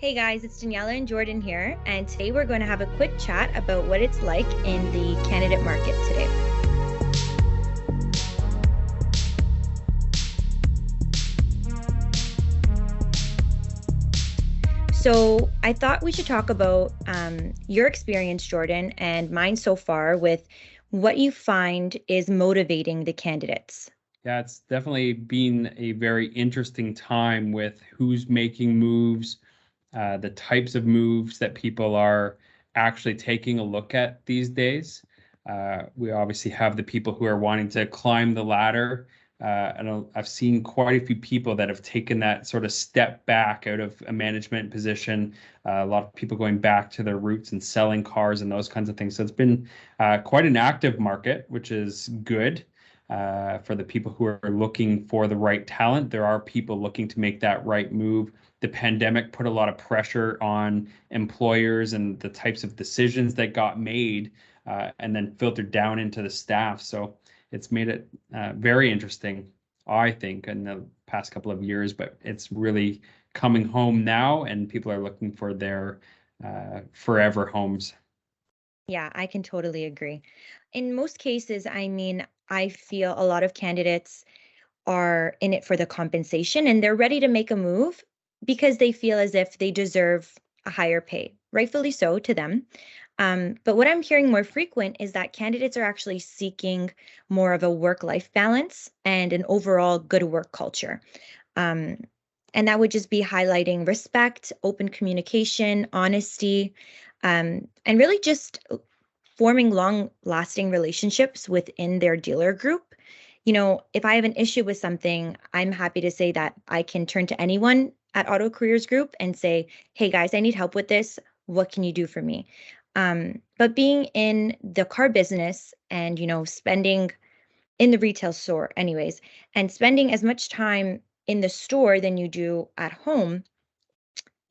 Hey guys, it's Daniella and Jordan here, and today we're going to have a quick chat about what it's like in the candidate market today. So I thought we should talk about your experience, Jordan, and mine so far with what you find is motivating the candidates. Yeah, it's definitely been a very interesting time with who's making moves, the types of moves that people are actually taking a look at these days. We obviously have the people who are wanting to climb the ladder. And I've seen quite a few people that have taken that sort of step back out of a management position. A lot of people going back to their roots and selling cars and those kinds of things. So it's been quite an active market, which is good for the people who are looking for the right talent. There are people looking to make that right move. The pandemic put a lot of pressure on employers and the types of decisions that got made and then filtered down into the staff. So it's made it very interesting, I think, in the past couple of years, but it's really coming home now, and people are looking for their forever homes. Yeah, I can totally agree. In most cases, I feel a lot of candidates are in it for the compensation and they're ready to make a move because they feel as if they deserve a higher pay, rightfully so to them. But what I'm hearing more frequent is that candidates are actually seeking more of a work-life balance and an overall good work culture. Um, and that would just be highlighting respect, open communication, honesty, and really just forming long-lasting relationships within their dealer group. If I have an issue with something, I'm happy to say that I can turn to anyone at Auto Careers Group and say, "Hey guys, I need help with this. What can you do for me?" But being in the car business and, spending in the retail store anyways, and spending as much time in the store than you do at home,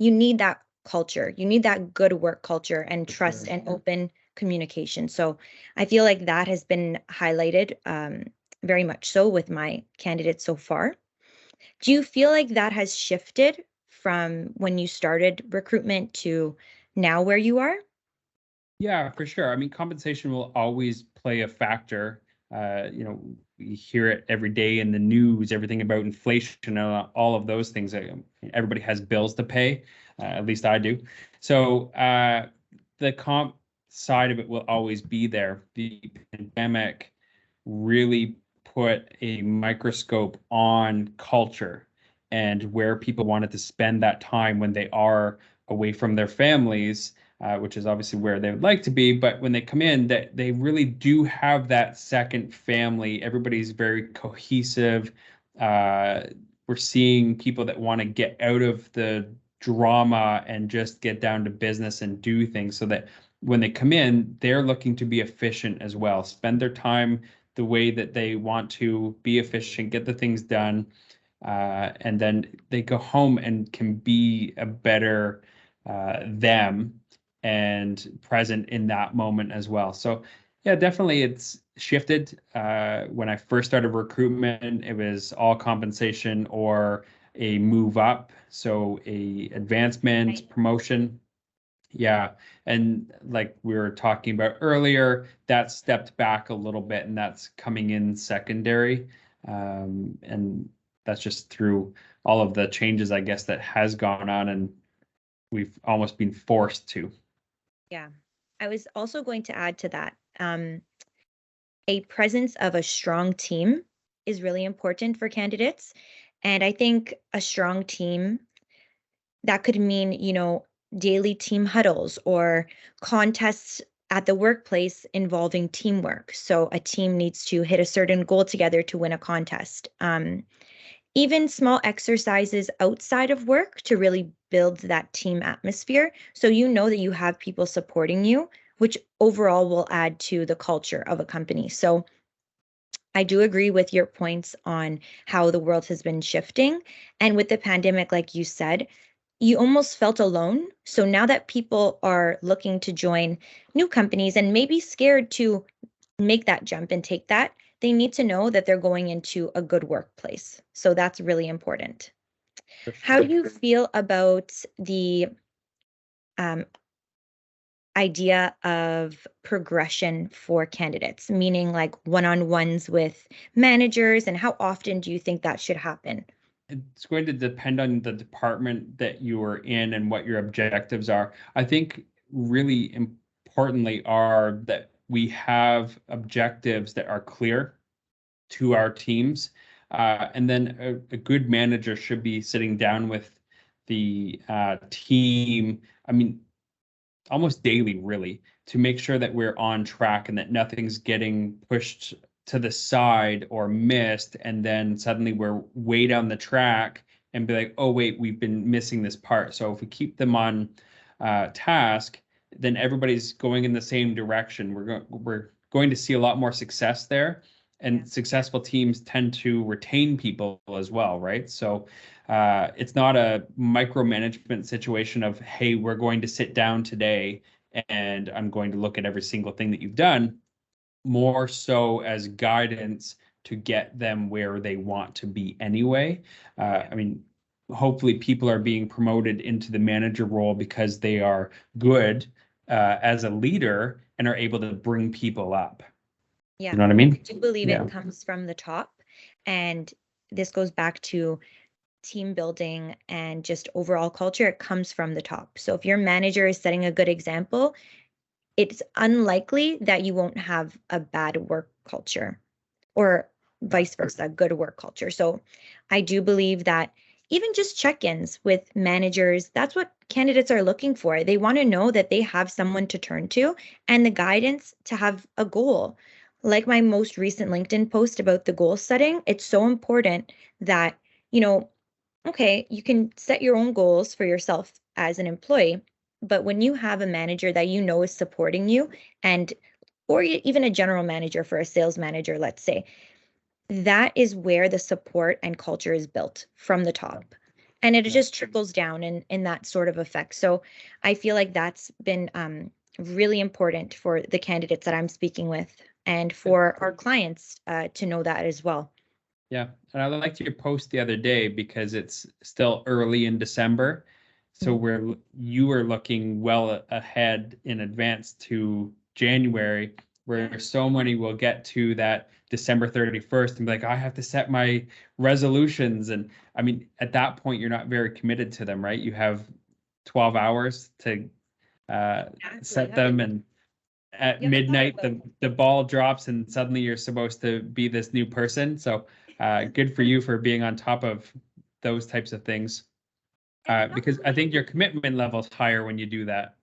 you need that culture. You need that good work culture and For trust sure. and open communication. So I feel like that has been highlighted very much so with my candidates so far. Do you feel like that has shifted from when you started recruitment to now where you are? Yeah, for sure. I mean, compensation will always play a factor. We hear it every day in the news, everything about inflation and all of those things. Everybody has bills to pay, at least I do. So the comp side of it will always be there. The pandemic really put a microscope on culture and where people wanted to spend that time when they are away from their families, which is obviously where they would like to be. But when they come in, that they really do have that second family. Everybody's very cohesive. Uh, we're seeing people that want to get out of the drama and just get down to business and do things so that when they come in, they're looking to be efficient as well, spend their time the way that they want to, be efficient, get the things done, and then they go home and can be a better them and present in that moment as well. So yeah, definitely it's shifted. When I first started recruitment, it was all compensation or a move up, so a advancement, Right. promotion. Yeah. And like we were talking about earlier, that stepped back a little bit and that's coming in secondary. And that's just through all of the changes, I guess, that has gone on and we've almost been forced to. Yeah. I was also going to add to that. A presence of a strong team is really important for candidates. And I think a strong team that could mean, daily team huddles or contests at the workplace involving teamwork. So a team needs to hit a certain goal together to win a contest. Even small exercises outside of work to really build that team atmosphere. So you know that you have people supporting you, which overall will add to the culture of a company. So I do agree with your points on how the world has been shifting. And with the pandemic, like you said, you almost felt alone. So now that people are looking to join new companies and maybe scared to make that jump and take that, they need to know that they're going into a good workplace. So that's really important. For How sure. do you feel about the um, idea of progression for candidates, meaning like one-on-ones with managers, and how often do you think that should happen? It's going to depend on the department that you are in and what your objectives are. I think really importantly are that we have objectives that are clear to our teams. And then a good manager should be sitting down with the team. I mean, almost daily, really, to make sure that we're on track and that nothing's getting pushed to the side or missed. And then suddenly we're way down the track and be like, oh, wait, we've been missing this part. So if we keep them on task, then everybody's going in the same direction. We're going to see a lot more success there. Yeah. And successful teams tend to retain people as well, right? So it's not a micromanagement situation of, hey, we're going to sit down today and I'm going to look at every single thing that you've done, more so as guidance to get them where they want to be anyway. Yeah. I mean, hopefully people are being promoted into the manager role because they are good as a leader and are able to bring people up. You Yeah, know what I I mean? do believe Yeah. it comes from the top. And this goes back to team building and just overall culture. It comes from the top. So if your manager is setting a good example, it's unlikely that you won't have a bad work culture, or vice versa, good work culture. So I do believe that even just check-ins with managers, that's what candidates are looking for. They want to know that they have someone to turn to and the guidance to have a goal. Like my most recent LinkedIn post about the goal setting, it's so important that, you know, okay, you can set your own goals for yourself as an employee, but when you have a manager that you know is supporting you, and or even a general manager for a sales manager, let's say, that is where the support and culture is built from the top. And it Yeah. just trickles down in that sort of effect. So I feel like that's been really important for the candidates that I'm speaking with and Yeah. for our clients to know that as well. Yeah, and I liked your post the other day because it's still early in December. So Mhm. you were looking well ahead in advance to January, Yeah. where so many will get to that December 31st and be like, I have to set my resolutions. And I mean, at that point, you're not very committed to them, right? You have 12 hours to Exactly. set them, and at You haven't thought midnight about the ball drops and suddenly you're supposed to be this new person. So good for you for being on top of those types of things, and not because I only think your commitment level is higher when you do that.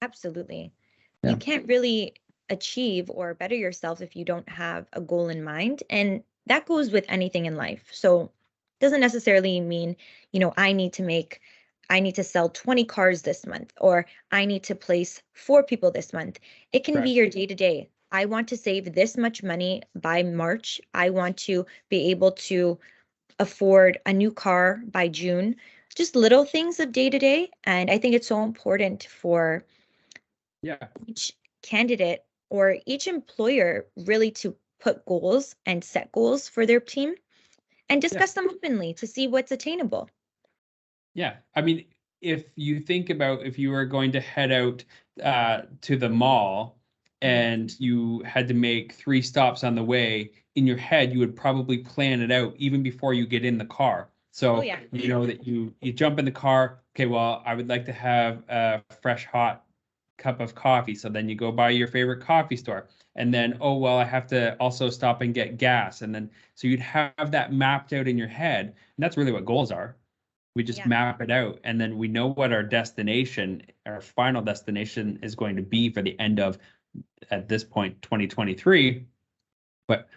absolutely. You Yeah. can't really achieve or better yourself if you don't have a goal in mind. And that goes with anything in life. So doesn't necessarily mean, I need to sell 20 cars this month, or I need to place four people this month. It can be Correct. your day to day. I want to save this much money by March. I want to be able to afford a new car by June. Just little things of day to day. And I think it's so important for Yeah. each candidate or each employer really to put goals and set goals for their team and Yeah. discuss them openly to see what's attainable. Yeah. I mean, if you think about if you were going to head out to the mall Mhm. and you had to make three stops on the way, in your head, you would probably plan it out even before you get in the car. Oh So yeah. you know that you jump in the car. Okay, well, I would like to have a fresh hot cup of coffee. So then you go by your favorite coffee store. And then, oh, well, I have to also stop and get gas. And then, so you'd have that mapped out in your head. And that's really what goals are. We just Yeah, map it out, and then we know what our destination, our final destination is going to be for the end of, at this point, 2023. But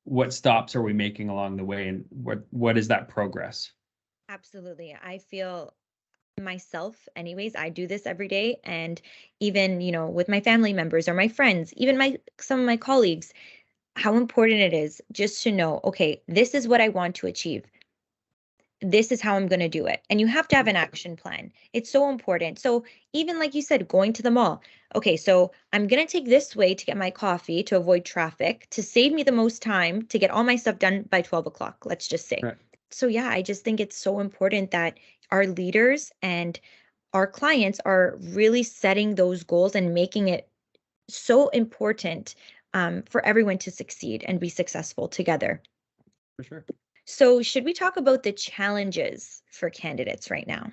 what stops are we making along the way, and what is that progress? absolutely. I feel myself anyways, I do this every day, and even, with my family members or my friends, even my some of my colleagues, how important it is just to know, okay, this is what I want to achieve. This is how I'm going to do it. And you have to have an action plan. It's so important. So, even like you said, going to the mall. Okay, so I'm going to take this way to get my coffee to avoid traffic, to save me the most time to get all my stuff done by 12 o'clock, let's just say. Right. So yeah, I just think it's so important that our leaders and our clients are really setting those goals and making it so important for everyone to succeed and be successful together. For sure. So, should we talk about the challenges for candidates right now?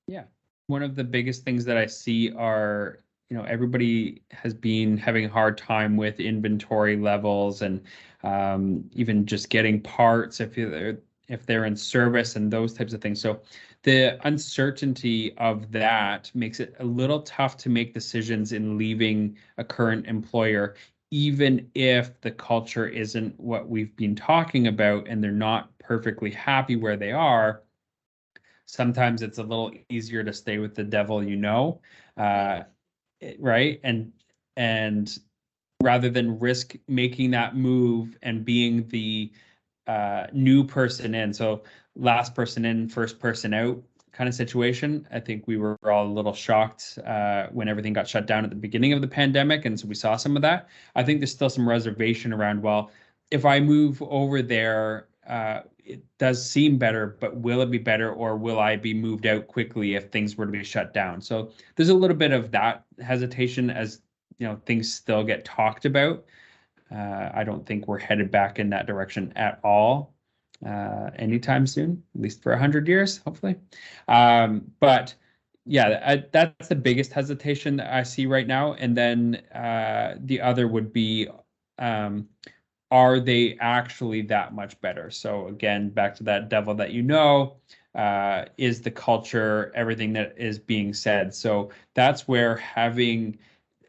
Yeah. One of the biggest things that I see are, everybody has been having a hard time with inventory levels and even just getting parts if they're in service and those types of things. So the uncertainty of that makes it a little tough to make decisions in leaving a current employer, even if the culture isn't what we've been talking about and they're not perfectly happy where they are. Sometimes it's a little easier to stay with the devil, uh, right? And rather than risk making that move and being the new person in, so last person in, first person out kind of situation. I think we were all a little shocked when everything got shut down at the beginning of the pandemic, and so we saw some of that. I think there's still some reservation around, well, if I move over there, it does seem better, but will it be better, or will I be moved out quickly if things were to be shut down? So there's a little bit of that hesitation as things still get talked about. I don't think we're headed back in that direction at all anytime soon, at least for 100 years, hopefully. But yeah, that's the biggest hesitation that I see right now. And then the other would be, are they actually that much better? So again, back to that devil that is the culture, everything that is being said. So that's where having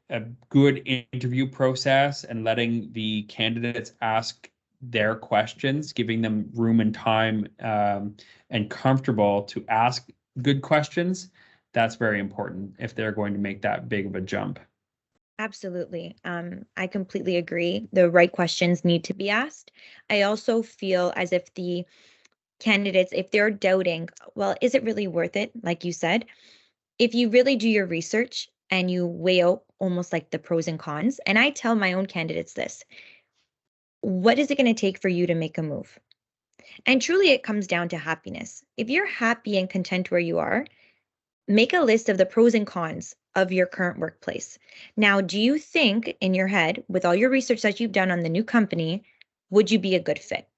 a good interview process and letting the candidates ask their questions, giving them room and time and comfortable to ask good questions, that's very important if they're going to make that big of a jump. Absolutely. I completely agree. The right questions need to be asked. I also feel as if the candidates, if they're doubting, well, is it really worth it? Like you said, if you really do your research and you weigh out almost like the pros and cons, and I tell my own candidates this, what is it going to take for you to make a move? And truly, it comes down to happiness. If you're happy and content where you are, make a list of the pros and cons of your current workplace. Now, do you think in your head, with all your research that you've done on the new company, would you be a good fit?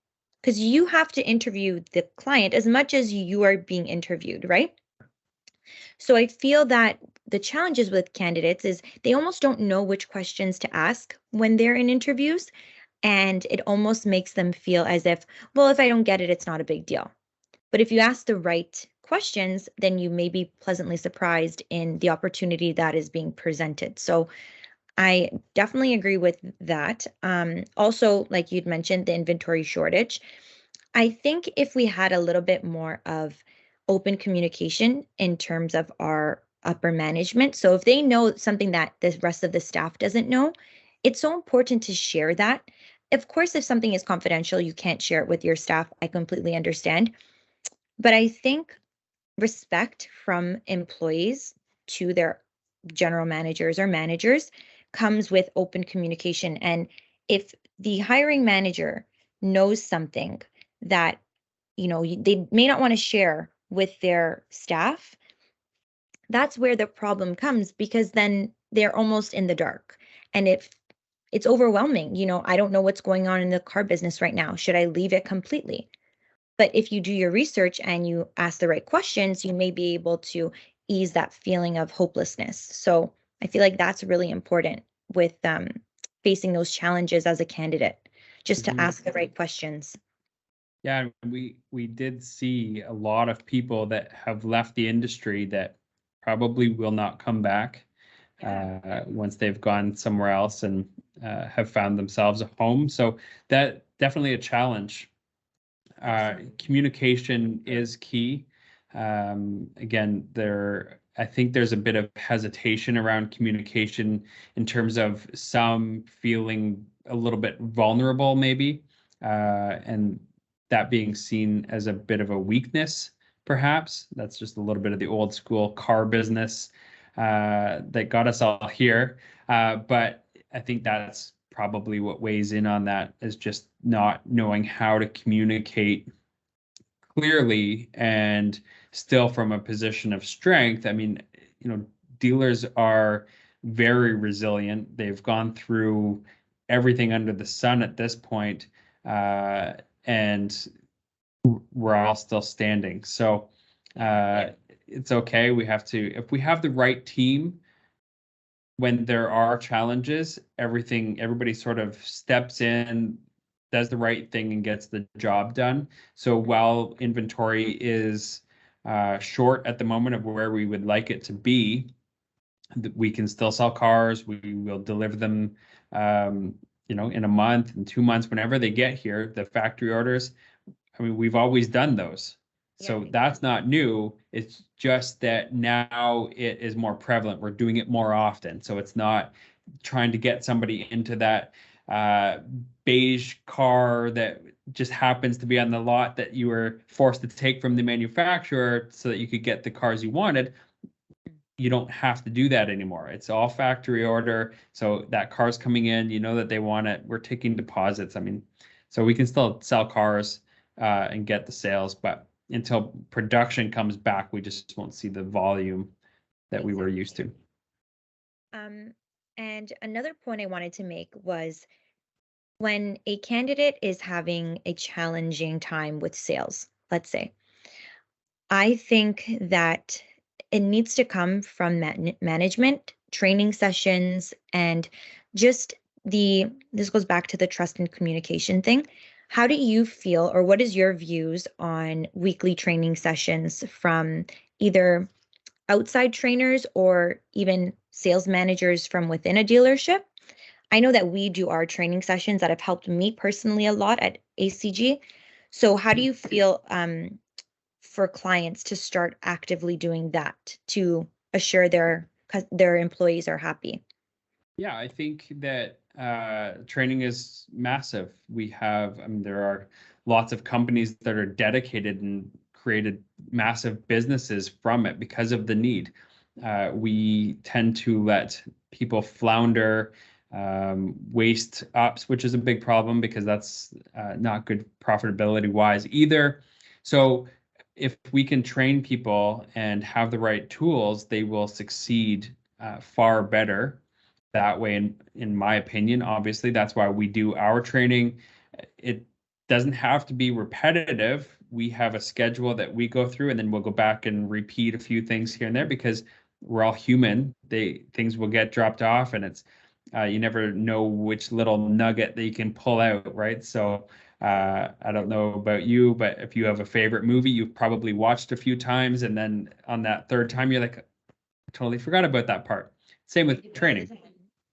Because you have to interview the client as much as you are being interviewed, right? So I feel that the challenges with candidates is they almost don't know which questions to ask when they're in interviews. And it almost makes them feel as if, well, if I don't get it, it's not a big deal. But if you ask the right questions, then you may be pleasantly surprised in the opportunity that is being presented. So I definitely agree with that. Also, like you'd mentioned, the inventory shortage. I think if we had a little bit more of open communication in terms of our upper management, so if they know something that the rest of the staff doesn't know, it's so important to share that. Of course, if something is confidential, you can't share it with your staff. I completely understand. But I think respect from employees to their general managers or managers comes with open communication. And if the hiring manager knows something that, they may not want to share with their staff, that's where the problem comes because then they're almost in the dark. And if it's overwhelming, I don't know what's going on in the car business right now. Should I leave it completely? But if you do your research and you ask the right questions, you may be able to ease that feeling of hopelessness. So I feel like that's really important with facing those challenges as a candidate, just to Mhm. ask the right questions. Yeah, we did see a lot of people that have left the industry that probably will not come back Yeah, once they've gone somewhere else and have found themselves a home. So that definitely a challenge. absolutely. Communication is key. Again, I think there's a bit of hesitation around communication in terms of some feeling a little bit vulnerable, maybe, and that being seen as a bit of a weakness, perhaps. That's just a little bit of the old school car business that got us all here. But I think that's probably what weighs in on that is just not knowing how to communicate clearly and still from a position of strength. I mean, dealers are very resilient. They've gone through everything under the sun at this point, and we're all still standing. So it's okay. If we have the right team, when there are challenges, everybody sort of steps in, does the right thing, and gets the job done. So while inventory is short at the moment of where we would like it to be, we can still sell cars. We will deliver them, in a month, in 2 months, whenever they get here. The factory orders, I mean, we've always done those. Yeah, So that's exactly. not new. It's just that now it is more prevalent. We're doing it more often. So it's not trying to get somebody into that uh, beige car that just happens to be on the lot that you were forced to take from the manufacturer so that you could get the cars you wanted. You don't have to do that anymore. It's all factory order. So that car's coming in, you know that they want it. We're taking deposits. I mean, so we can still sell cars and get the sales, but until production comes back, we just won't see the volume that we were used Exactly. to. Um, and another point I wanted to make was when a candidate is having a challenging time with sales, let's say, I think that it needs to come from management, training sessions, and just this goes back to the trust and communication thing. How do you feel, or what is your views on weekly training sessions from either outside trainers or even sales managers from within a dealership? I know that we do our training sessions that have helped me personally a lot at ACG. So, how do you feel for clients to start actively doing that to assure their employees are happy? Yeah, I think that training is massive. I mean, there are lots of companies that are dedicated and created massive businesses from it because of the need. We tend to let people flounder, waste ups, which is a big problem because that's not good profitability wise either. So if we can train people and have the right tools, they will succeed far better that way, in my opinion. Obviously, that's why we do our training. It doesn't have to be repetitive. We have a schedule that we go through, and then we'll go back and repeat a few things here and there because we're all human. Things will get dropped off, and it's you never know which little nugget that you can pull out, right? So I don't know about you, but if you have a favorite movie you've probably watched a few times, and then on that third time you're like, I totally forgot about that part. Same I with do it all the training, time.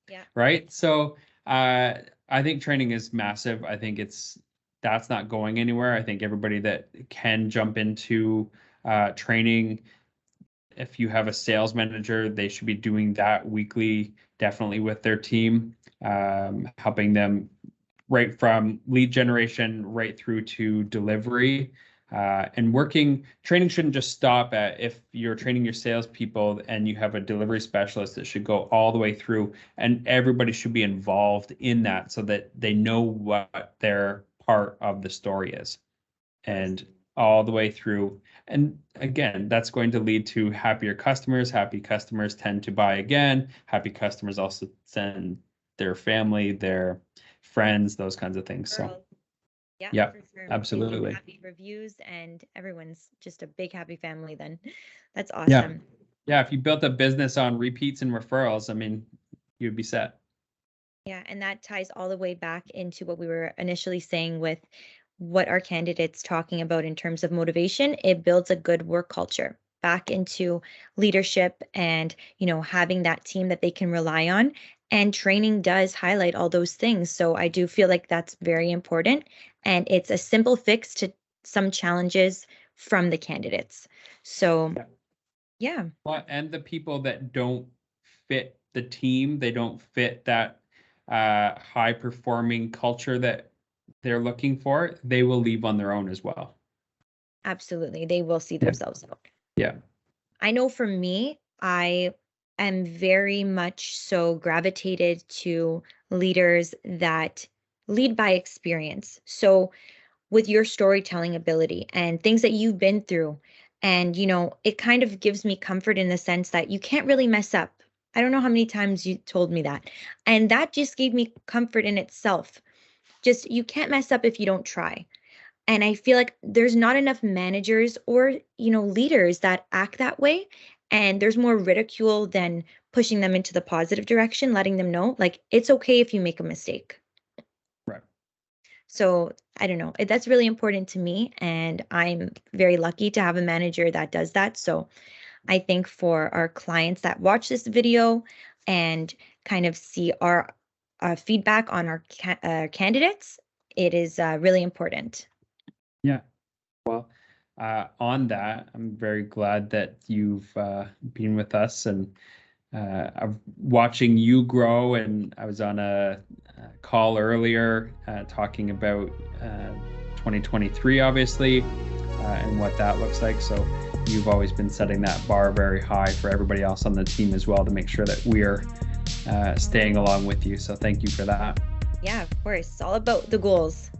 Yeah. right? So I think training is massive. I think that's not going anywhere. I think everybody that can jump into training, if you have a sales manager, they should be doing that weekly, definitely with their team, helping them right from lead generation right through to delivery. And training shouldn't just stop at if you're training your salespeople and you have a delivery specialist. It should go all the way through, and everybody should be involved in that so that they know what their part of the story is, and Absolutely. all the way through. And again, that's going to lead to happier customers. Happy customers tend to buy again. Happy customers also send their family, their friends, those kinds of things. So, Girls. Yeah, yeah, for sure. They leave absolutely. happy reviews and everyone's just a big happy family then. That's Yeah. awesome. Yeah. If you built a business on repeats and referrals, I mean, you'd be set. Yeah, and that ties all the way back into what we were initially saying with what our candidates talking about in terms of motivation. It builds a good work culture back into leadership and, having that team that they can rely on. And training does highlight all those things. So I do feel like that's very important. And it's a simple fix to some challenges from the candidates. So, Yeah. yeah. Well, and the people that don't fit the team, they don't fit that high performing culture that they're looking for, they will leave on their own as well. Absolutely. They will see Yeah. themselves out. Yeah. I know for me, I am very much so gravitated to leaders that lead by experience. So with your storytelling ability and things that you've been through. And, it kind of gives me comfort in the sense that you can't really mess up. I don't know how many times you told me that. And that just gave me comfort in itself. Just you can't mess up if you don't try. And I feel like there's not enough managers or, leaders that act that way. And there's more ridicule than pushing them into the positive direction, letting them know, like, it's okay if you make a mistake. Right. So I don't know. That's really important to me. And I'm very lucky to have a manager that does that. So I think for our clients that watch this video and kind of see our feedback on our candidates, it is really important. Yeah. Well, on that, I'm very glad that you've been with us, and I'm watching you grow. And I was on a call earlier talking about 2023, obviously, and what that looks like. So you've always been setting that bar very high for everybody else on the team as well, to make sure that we're staying along with you. So thank you for that. Yeah, of course. It's all about the goals.